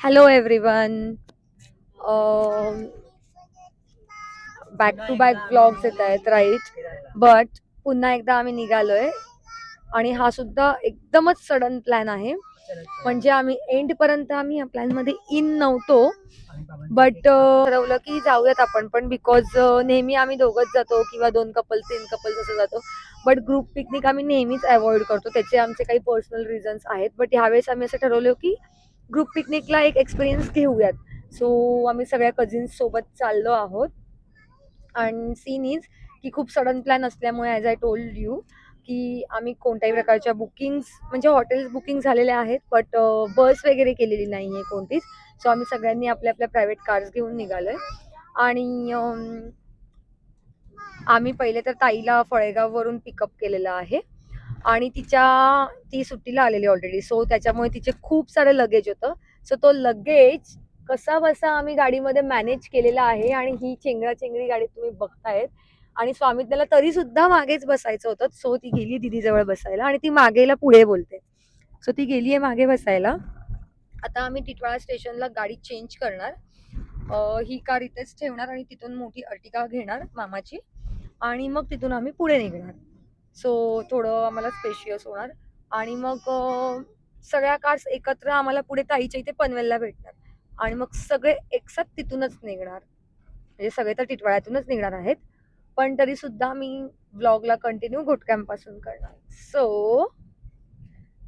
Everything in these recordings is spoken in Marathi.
Hello everyone. Back to back vlogs येत आहेत राईट. बट पुन्हा एकदा आम्ही निघालोय आणि हा सुद्धा एकदमच सडन प्लॅन आहे. म्हणजे आम्ही एंड पर्यंत आम्ही या प्लॅन मध्ये इन नव्हतो, बट ठरवलं की जाऊयात आपण पण, बिकॉज नेहमी आम्ही दोघच जातो किंवा 2 कपल्स 3 कपल्स असं जातो. बट ग्रुप पिकनिक आम्ही नेहमीच अवॉइड करतो, त्याचे आमचे काही पर्सनल रिझन्स आहेत. बट ह्यावेळेस आम्ही असं ठरवलं की ग्रुप पिकनिकला एक एक्सपिरियन्स घेऊयात. सो आम्ही सगळ्या कझिन्स सोबत चाललो आहोत. आणि सीन इज की खूप सडन प्लॅन असल्यामुळे ॲज आय टोल्ड यू की आम्ही कोणत्याही प्रकारच्या बुकिंग्स म्हणजे हॉटेल्स बुकिंग झालेल्या आहेत, बट बस वगैरे केलेली नाही आहे कोणतीच. सो आम्ही सगळ्यांनी आपल्या आपल्या प्रायव्हेट कार्स घेऊन निघालोय. आणि आम्ही पहिले तर ताईला फळेगाववरून पिकअप केलेलं आहे आणि ती सुट्टीला आलेली ऑलरेडी. सो त्याच्यामुळे तिचे खूप सारं लगेज होतं. सो तो लगेज कसा बसा आम्ही गाडीमध्ये मॅनेज केलेला आहे. आणि ही चेंगराचेंगरी गाडी तुम्ही बघतायत. आणि स्वामित्वाला तरी सुद्धा मागेच बसायचं होतं. सो ती गेली दीदीजवळ बसायला आणि ती मागेला पुढे बोलते. सो ती गेली आहे मागे बसायला. आता आम्ही टिटवाळा स्टेशनला गाडी चेंज करणार. ही कार इथेच ठेवणार आणि तिथून मोठी अर्टिगा घेणार मामाची आणि मग तिथून आम्ही पुढे निघणार. सो थोडं आम्हाला स्पेशियस होणार. आणि मग सगळ्या कार्स एकत्र आम्हाला पुढे ताईच्या इथे पनवेलला भेटणार आणि मग सगळे एकसाथ तिथूनच निघणार. म्हणजे सगळे तर टिटवाळ्यातूनच निघणार आहेत, पण तरी सुद्धा मी व्लॉगला कंटिन्यू घोटकॅम्पपासून करणार. सो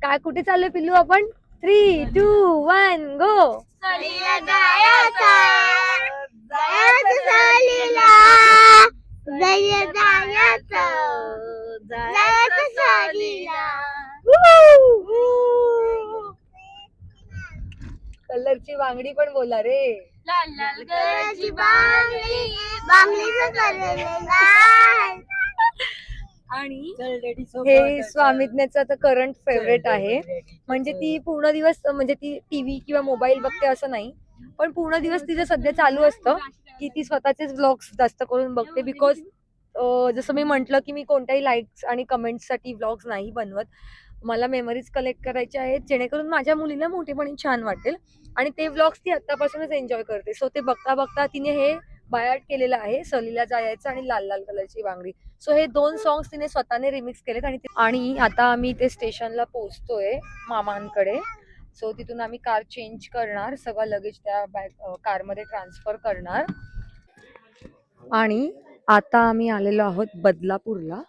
काय कुठे चाललोय पिल्लू आपण? 3, 2, 1 गो. सहलीला जायचं, जायचं सहलीला, जायचं सहलीला. कलरची बांगडी पण बोला रे. लाल लाल कलरची बांगडी, बांगडीचं कलर लाल. आणि हे स्वामित्वाचं तर करंट फेवरेट आहे. म्हणजे ती पूर्ण दिवस म्हणजे ती टीव्ही किंवा मोबाईल बघते असं नाही, पण पूर्ण दिवस तिचं सध्या चालू असतं की ती स्वतःचेच व्लॉग्स जास्त करून बघते. बिकॉज जसं मी म्हटलं की मी कोणत्याही लाईक्स आणि कमेंट्ससाठी व्लॉग्स नाही बनवत. मला मेमरीज कलेक्ट करायच्या आहेत जेणेकरून माझ्या मुलीला मोठेपणी छान वाटेल. आणि ते व्लॉग्स ती आत्तापासूनच एन्जॉय करते. सो ते बघता बघता तिने हे बाय केलेलं आहे, सहलीला जायचं आणि लाल लाल कलरची बांगडी. सो हे 2 सॉंग्स तिने स्वतःने रिमिक्स केलेत. आणि आता आम्ही ते स्टेशनला पोहोचतोय मामांकडे. सो तिथून आम्ही कार चेंज करणार, सगळं लगेज त्या कारमध्ये ट्रान्सफर करणार. आणि आता आम्ही आलेलो आहोत बदलापूरला.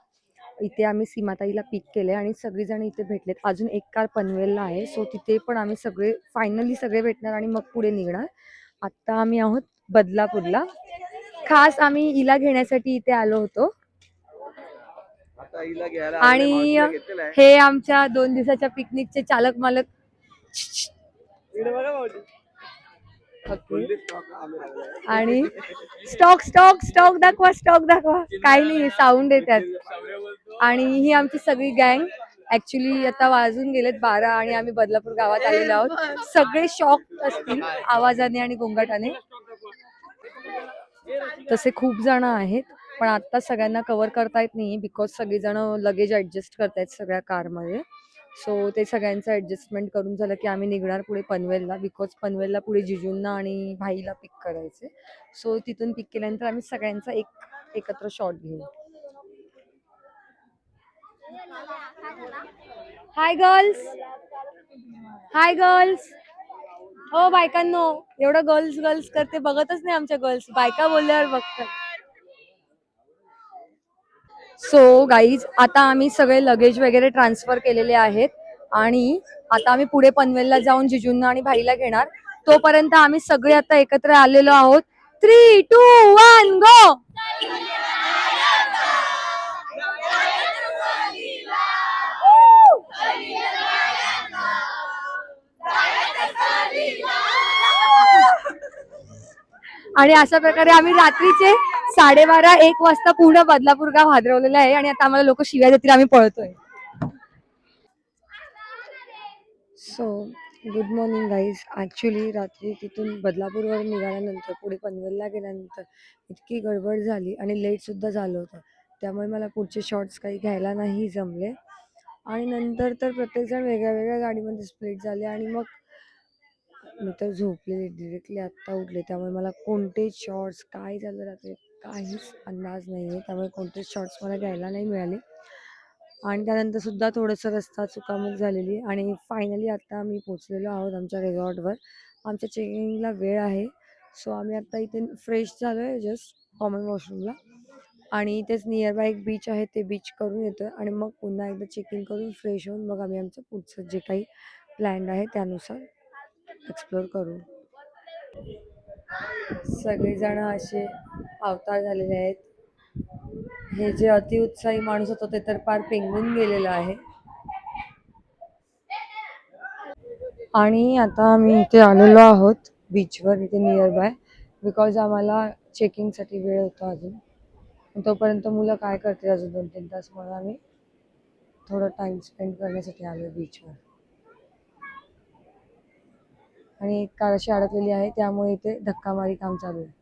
इथे आम्ही सीमाताईला पिक केले आणि सगळेजण इथे भेटलेत. अजून एक कार पनवेलला आहे. सो तिथे पण आम्ही सगळे फायनली सगळे भेटणार आणि मग पुढे निघणार. आता आम्ही आहोत बदलापूरला. खास आम्ही हिला घेण्यासाठी इथे आलो होतो. आणि हे आमच्या 2 दिवसाच्या पिकनिकचे चालक मालक. आणि स्टॉक स्टॉक स्टॉक दाखवा, स्टॉक दाखवा. काही नाही, साऊंड येतात. आणि ही आमची सगळी गँग. ऍक्च्युली आता वाजून गेलेत 12 आणि आम्ही बदलापूर गावात आलेलो आहोत. सगळे शॉक असतील आवाजाने आणि गोंगाटाने. तसे खूप जण आहेत, पण आता सगळ्यांना कव्हर करता येत नाही बिकॉज सगळेजण लगेज ऍडजस्ट करतायत सगळ्या कारमध्ये. सो ते सगळ्यांचं ऍडजस्टमेंट करून झालं की आम्ही निघणार पुढे पनवेलला. बिकॉज पनवेलला पुढे जिजूंना आणि भाईला पिक करायचे. सो तिथून पिक केल्यानंतर आम्ही सगळ्यांचा एकत्र शॉट घेऊ. Hi girls, hi girls. हो बायकांनो, एवढं गर्ल्स गर्ल्स करते, बघतच नाही आमच्या गर्ल्स. बायका बोलल्यावर बघतात. सो गाईज, आता आम्ही सगळे लगेज वगैरे ट्रान्सफर केलेले आहेत आणि आता आम्ही पुढे पनवेलला जाऊन जिजूंना आणि भाईला घेणार. तोपर्यंत आम्ही सगळे आता एकत्र आलेलो आहोत. 3, 2, 1 गो. आणि अशा प्रकारे आम्ही रात्रीचे 12:30-1 वाजता पूर्ण बदलापूर गाव हादरवलेलं आहे आणि आता आम्हाला लोक शिव्या देतील, आम्ही पळतोय. So good morning guys. Actually रात्री तिथून बदलापूरवर निघाल्यानंतर पुढे पनवेलला गेल्यानंतर इतकी गडबड झाली आणि लेटसुद्धा झालं होतं. त्यामुळे मला पुढचे शॉर्ट्स काही घ्यायला नाही जमले. आणि नंतर तर प्रत्येकजण वेगळ्या वेगळ्या गाडीमध्ये स्प्लिट झाले आणि मग मी तर झोपलेले, डिरेक्टली आत्ता उठले. त्यामुळे मला कोणतेच शॉर्ट्स काय झालं रात्री काहीच अंदाज नाही आहे. त्यामुळे कोणतेच शॉर्ट्स मला घ्यायला नाही मिळाले. आणि त्यानंतर सुद्धा थोडंसं रस्ता चुकामुक झालेली आणि फायनली आता आम्ही पोचलेलो आहोत आमच्या रिसॉर्टवर. आमच्या चेकिंगला वेळ आहे. सो आम्ही आत्ता इथे फ्रेश झालो आहे जस्ट कॉमन वॉशरूमला आणि इथेच नियर बाय एक बीच आहे ते बीच करून येतो आहे आणि मग पुन्हा एकदा चेकिंग करून फ्रेश होऊन मग आम्ही आमचं पुढचं जे काही प्लॅन्ड आहे त्यानुसार एक्सप्लोअर करू. सगळेजण असे अवतार झालेले आहेत. हे जे अतिउत्साही माणूस होता ते तर पार पेंगून गेलेला आहे. आणि आता आम्ही इथे आलेलो आहोत बीचवर इथे नियर बाय बिकॉज आम्हाला चेकिंगसाठी वेळ होता अजून. तोपर्यंत मुलं काय करते अजून 2-3 तास म्हणून आम्ही थोडं टाइम स्पेंड करण्यासाठी आलो बीचवर. आणि एक कार अशी अडकलेली आहे त्यामुळे इथे धक्कामारी काम चालू आहे.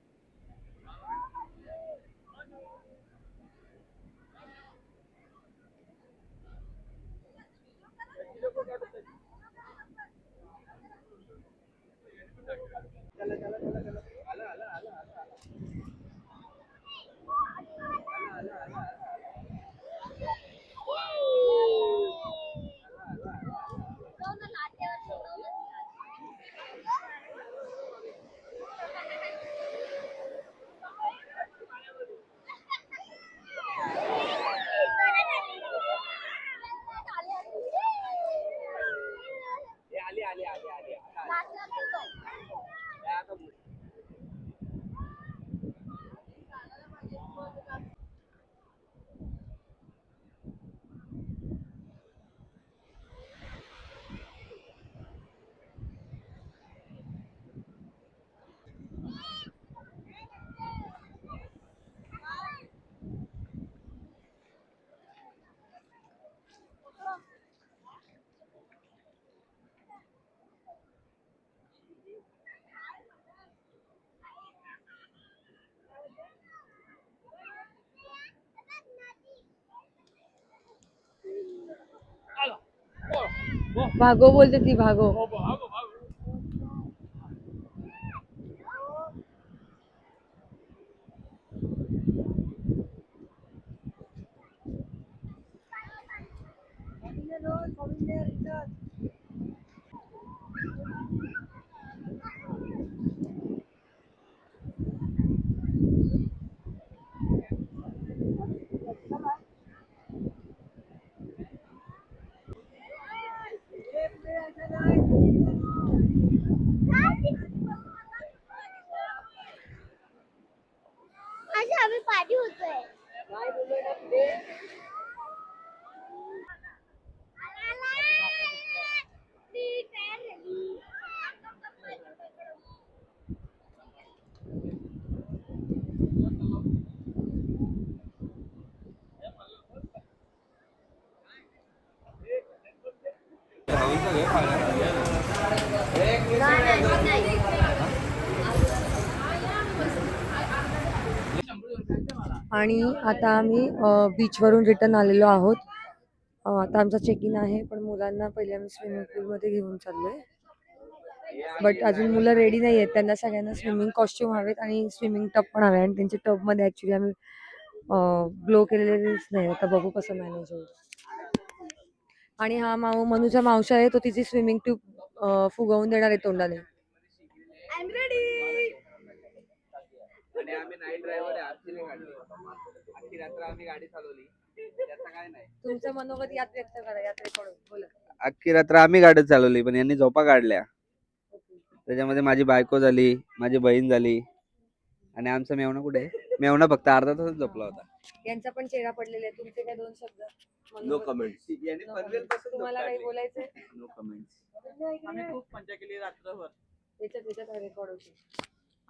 भागो बोलते ती भागो. आज आम्ही पाणी होतोय. आणि आता आम्ही बीचवरून रिटर्न आलेलो आहोत. आता आमचा चेक इन आहे पण मुलांना पहिले आम्ही स्विमिंग पूलमध्ये घेऊन चाललोय. बट अजून मुलं रेडी नाही आहेत. त्यांना सगळ्यांना स्विमिंग कॉस्ट्युम हवेत आणि स्विमिंग टब पण हवे आणि त्यांच्या टबमध्ये ॲक्च्युली आम्ही ग्लो केलेलेच नाही. आता बघू कसं मॅनेज होईल. आणि हा मनूचा मावशा आहे तो तिची स्विमिंग ट्यूब फुगवून देणार आहे तोंडाने. आणि आम्ही नाईट ड्रायव्हर आहे. आरतीने काढली अख्खी रात्र आम्ही गाडी चालवली. त्याचं काय नाही. तुमचं मनोगत यात व्यक्त करा यात्रेकडून बोला. अख्खी रात्र आम्ही गाडी चालवली पण यांनी झोपा काढल्या. त्याच्यामध्ये माझी बायको झाली, माझी बहीण झाली आणि आमचा मेवणा कुठे आहे? मेवणा फक्त अर्धा तासच झोपला होता. यांचा पण चेहरा पडलेला आहे. तुमचे काय 2 शब्द? No comments. यांनी पनवेल पासून तुम्हाला काही बोलायचंय? No comments. आम्ही खूप मजा केली रात्रभर. याच्यात रेकॉर्ड होते.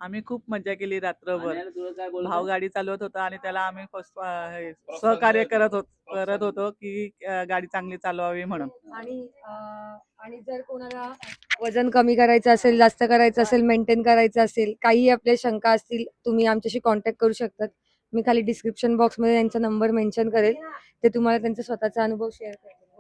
आम्ही खूप मजा केली रात्रभर. आणि तुला काय बोलतो? भाऊ गाडी चालवत होता आणि त्याला आम्ही सहकार्य करत होतो की गाडी चांगली चालवावी म्हणून. आणि जर कोणाला वजन कमी करायचं असेल, जास्त करायचं असेल, मेंटेन करायचं असेल, काही आपल्या शंका असतील, तुम्ही आमच्याशी कॉन्टॅक्ट करू शकतात. मी खाली डिस्क्रिप्शन बॉक्समध्ये त्यांचा नंबर मेन्शन करेल. ते तुम्हाला त्यांचा स्वतःचा अनुभव शेअर करतील.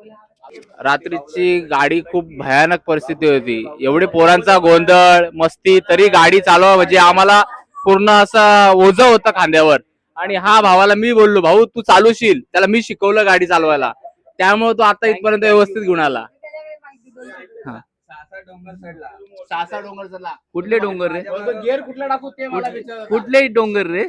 रात्रीची गाडी खूप भयानक परिस्थिती होती. एवढे पोरांचा गोंधळ मस्ती तरी गाडी चालवा म्हणजे आम्हाला पूर्ण असं ओझं होतं खांद्यावर. आणि हा भावाला मी बोललो, भाऊ तू चालवशील, त्याला मी शिकवलं गाडी चालवायला, त्यामुळे तो आता इथपर्यंत व्यवस्थित घेऊन आला. सासा डोंगर चढला. कुठले डोंगर रे? गिअर कुठला टाकू ते मला विचार. कुठले डोंगर रे?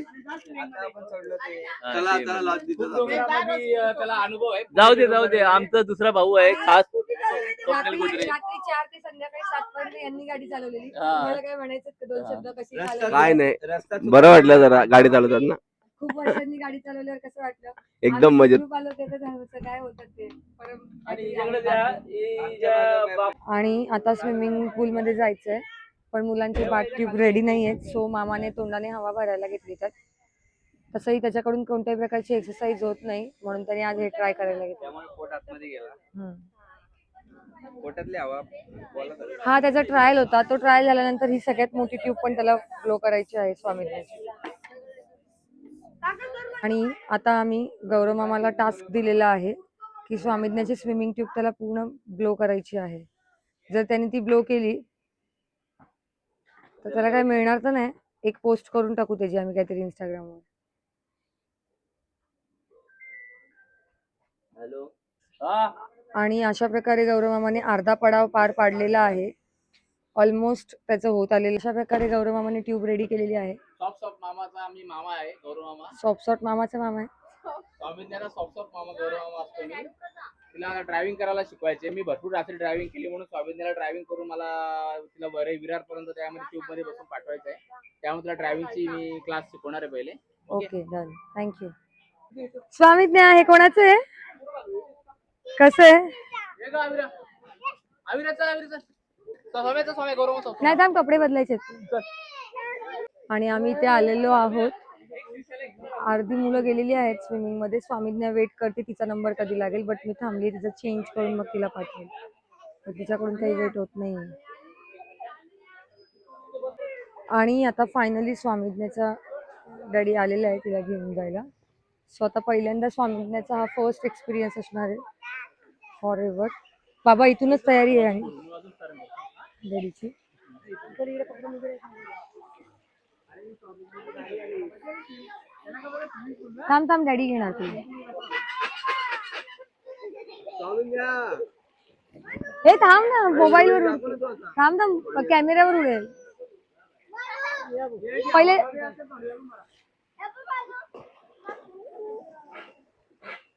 त्याला अनुभव आहे. जाऊ दे आमचा दुसरा भाऊ आहे खास स्वप्नील गुजरे. रात्री 4 ते संध्याकाळी 7 पर्यंत यांनी गाडी चालवलेली. तुम्हाला काय म्हणायचं का? दोन शब्द कशी चालवली? काय नाही, बरं वाटलं जरा गाडी चालवताना. खूप वर्षांनी गाडी चालवल्यावर कसं वाटलं? एकदम मजेत. आम्ही group आलो तेव्हा झालं, काय होतं ते आणि आणि आता स्विमिंग पूल मध्ये जायचंय, पण मुलांची बाट ट्यूब रेडी नाहीयेत. सो मामाने तोंडाने हवा भरायला घेतली. तर तसंही त्याच्याकडून कोणत्याही प्रकारची एक्सरसाइज होत नाही, म्हणून त्याने आज हे ट्राय करायला घेतलं. त्यामुळे पोट आतमध्ये गेला. पोटातली हवा बोला तर. हा त्याचा ट्रायल होता. तो ट्रायल झाल्यानंतर ही सगळ्यात मोठी ट्यूब पण त्याला फ्लो करायची आहे स्वामींची. आणि आता आम्ही गौरव मामाला टास्क दिलेला आहे की स्वामीज्ञाची स्विमिंग ट्यूब त्याला पूर्ण ब्लो करायची आहे. जर त्याने ती ब्लो केली तर त्याला काय मिळणार तर नाही. एक पोस्ट करून टाकू त्याची आम्ही काहीतरी इंस्टाग्रामवर. आणि अशा प्रकारे गौरव मामाने अर्धा पडाव पार पाडलेला आहे. ऑलमोस्ट त्याचं होत आलेलं. अशा प्रकारे गौरव मामाने ट्यूब रेडी केलेली आहे. सॉफ्ट मामाचा मी मामा आहे, गौरव मामा. सॉफ्ट मामाचा मामा आहे. स्वामींना सॉफ्ट मामा गौरव मामा असतो. मी तिला ड्रायव्हिंग करायला शिकवायचे. मी भरपूर रात्री ड्रायव्हिंग केली, म्हणून स्वामींना ड्रायव्हिंग करून मला तिला बरे विरार पर्यंत त्यामध्ये ट्यूब मध्ये बसून पाठवायचं आहे. त्यामुळे तिला ड्रायव्हिंगची मी क्लास शिकवणार आहे पहिले. Okay done, thank you. स्वामीज्ञा हे कोणाचं आहे? कसं आहे? नाही थांब, कपडे बदलायचे. आणि आम्ही इथे आलेलो आहोत. अर्धी मुलं गेलेली आहेत स्विमिंग मध्ये. स्वामीज्ञा वेट करते तिचा नंबर कधी लागेल, बट मी थांबली. तिचा चेंज करून मग तिला पाठवेल. तर तिच्याकडून काही वेट होत नाही. आणि आता फायनली स्वामीज्ञाचा डॅडी आलेला आहे तिला घेऊन जायला. सो आता पहिल्यांदा स्वामीज्ञाचा हा फर्स्ट एक्सपिरियन्स असणार आहे फॉर एव्हर. बाबा इथूनच तयारी आहे आणि डॅडीची. थांब थांब, डॅडी घेणार तू. हे थांब ना, मोबाईल वर थांब थांब, कॅमेऱ्यावर उडेल पहिले.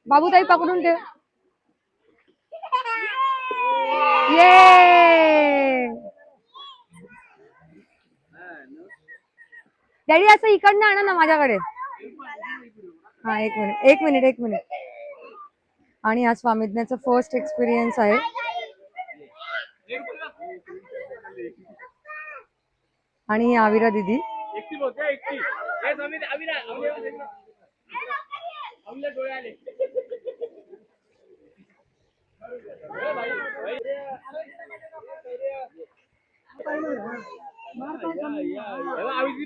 बाबूताई पकडून ठेव. ये डॅडी असं इकडनं आणा ना माझ्याकडे. हा एक मिनिट. आणि हा स्वामीज्ञाचा फर्स्ट एक्सपिरियन्स आहे. आणि ही आविरा दीदी.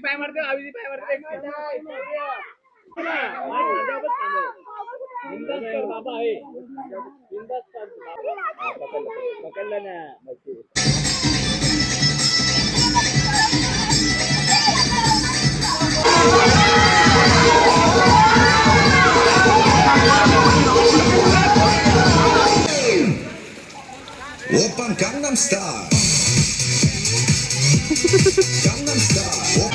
पाय मारते. बाबा आहे पकडला ना. Oppan Gangnam Style. Gangnam Style.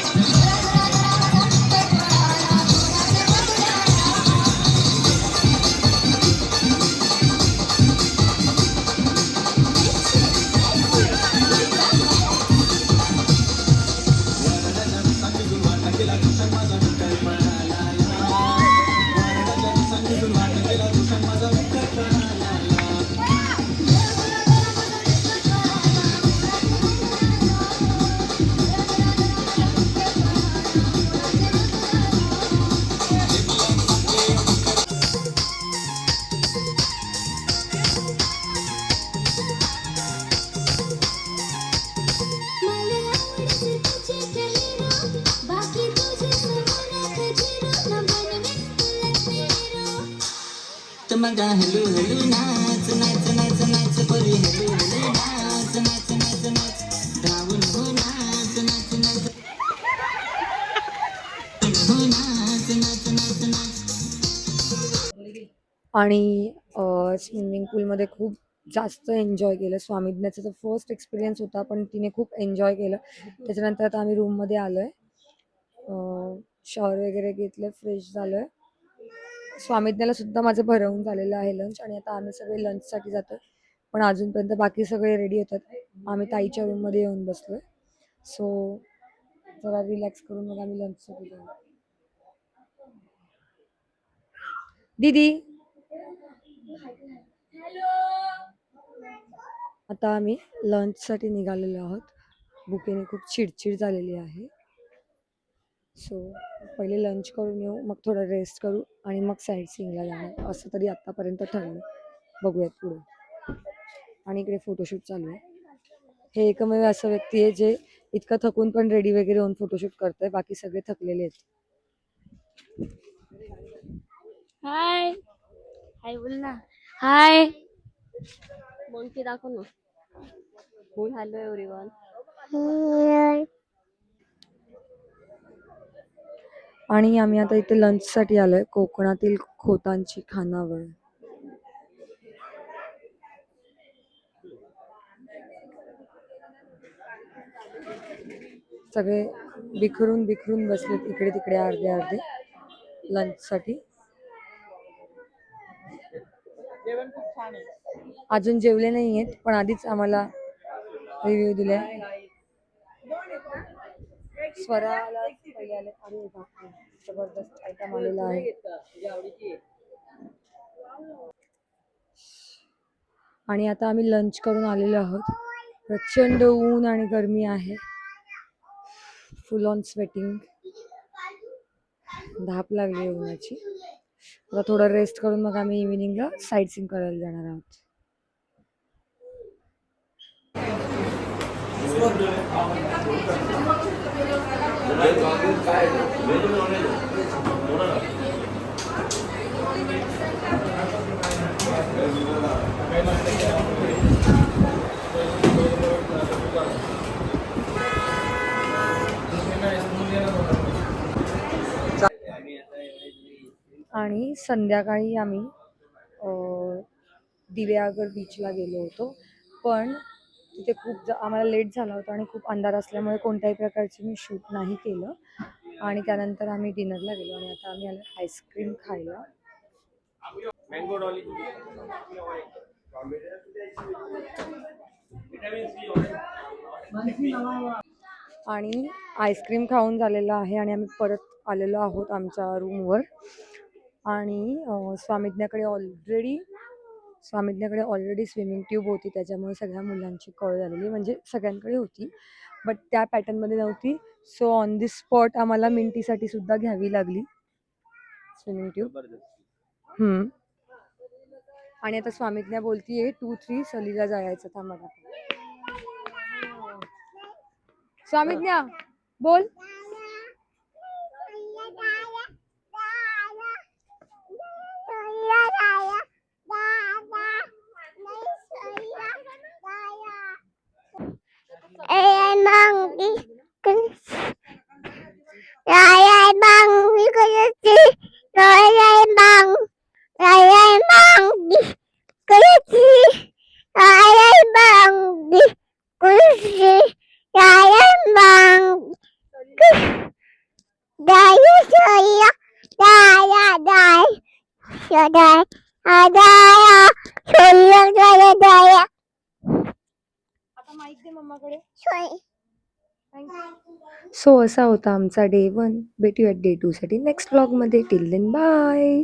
Tumaga hello hello na आणि स्विमिंग पूलमध्ये खूप जास्त एन्जॉय केलं. स्वामीज्ञाचा तर फर्स्ट एक्सपिरियन्स होता, पण तिने खूप एन्जॉय केलं. त्याच्यानंतर आता आम्ही रूममध्ये आलो आहे. शॉवर वगैरे घेतलं, फ्रेश झालो आहे. स्वामीज्ञाला सुद्धा माझं भरवून झालेलं आहे लंच आणि आता आम्ही सगळे लंचसाठी जातो आहे. पण अजूनपर्यंत बाकी सगळे रेडी होतात. आम्ही ताईच्या रूममध्ये येऊन बसलो आहे. सो जरा रिलॅक्स करून मग आम्ही लंचसाठी जाऊ. दीदी आता आम्ही लंचसाठी निघालेलो आहोत. भुकेने खूप चिडचिड झालेली आहे. सो पहिले लंच करून येऊ, मग थोडं रेस्ट करू आणि मग साईट सीइंगला जाणार असं तरी आत्तापर्यंत ठरलं. बघूयात पुढे. आणि इकडे फोटोशूट चालू आहे. हे एकमेव असं व्यक्ती आहे जे इतकं थकून पण रेडी वगैरे होऊन फोटोशूट करतोय. बाकी सगळे थकलेले आहेत. हाय हाय बोल ना. हाय बोल की दाखव ना. बोल हॅलो एव्हरीवन. आणि आम्ही आता इथे लंचसाठी आलोय कोकणातील खोतांची खानावळ. सगळे बिखरून बिखरून बसलेत इकडे तिकडे अर्धे अर्धे लंचसाठी. जेवण खूप छान आहे. अजून जेवले नाही आहेत, पण आधीच आम्हाला रिव्ह्यू दिले. स्वराला पहिले आले. अरे बापरे, जबरदस्त आयटम आलेला आहे. आणि आता आम्ही लंच करून आलेलो आहोत. प्रचंड ऊन आणि गरमी आहे. फुल ऑन स्वेटिंग. धाप लागली आहे उन्हाची. आता थोडं रेस्ट करून मग आम्ही इव्हिनिंगला साईट सीइंग करायला जाणार आहोत. आणि संध्याकाळी आम्ही दिवेआगर बीचला गेलो होतो. पण तिथे खूप आम्हाला लेट झाला होता आणि खूप अंधार असल्यामुळे कोणत्याही प्रकारचे मी शूट नाही केलं. आणि त्यानंतर आम्ही डिनरला गेलो आणि आता आम्ही आलो आईस्क्रीम खायला. आणि आईस्क्रीम खाऊन झालेलं आहे आणि आम्ही परत आलेलो आहोत आमच्या रूमवर. आणि स्वामीज्ञाकडे ऑलरेडी स्विमिंग ट्यूब होती, त्याच्यामुळे सगळ्या मुलांची कळ झालेली, म्हणजे सगळ्यांकडे होती बट त्या पॅटर्नमध्ये नव्हती. सो ऑन दी स्पॉट आम्हाला मिंटीसाठी सुद्धा घ्यावी लागली स्विमिंग ट्यूब. आणि आता स्वामीज्ञा बोलतीये 2-3 सलीला जायचं. थांबा स्वामीज्ञा बोल. सो असा होता आमचा डे 1. भेटूयात डे 2 साठी नेक्स्ट व्लॉगमध्ये. Till then bye.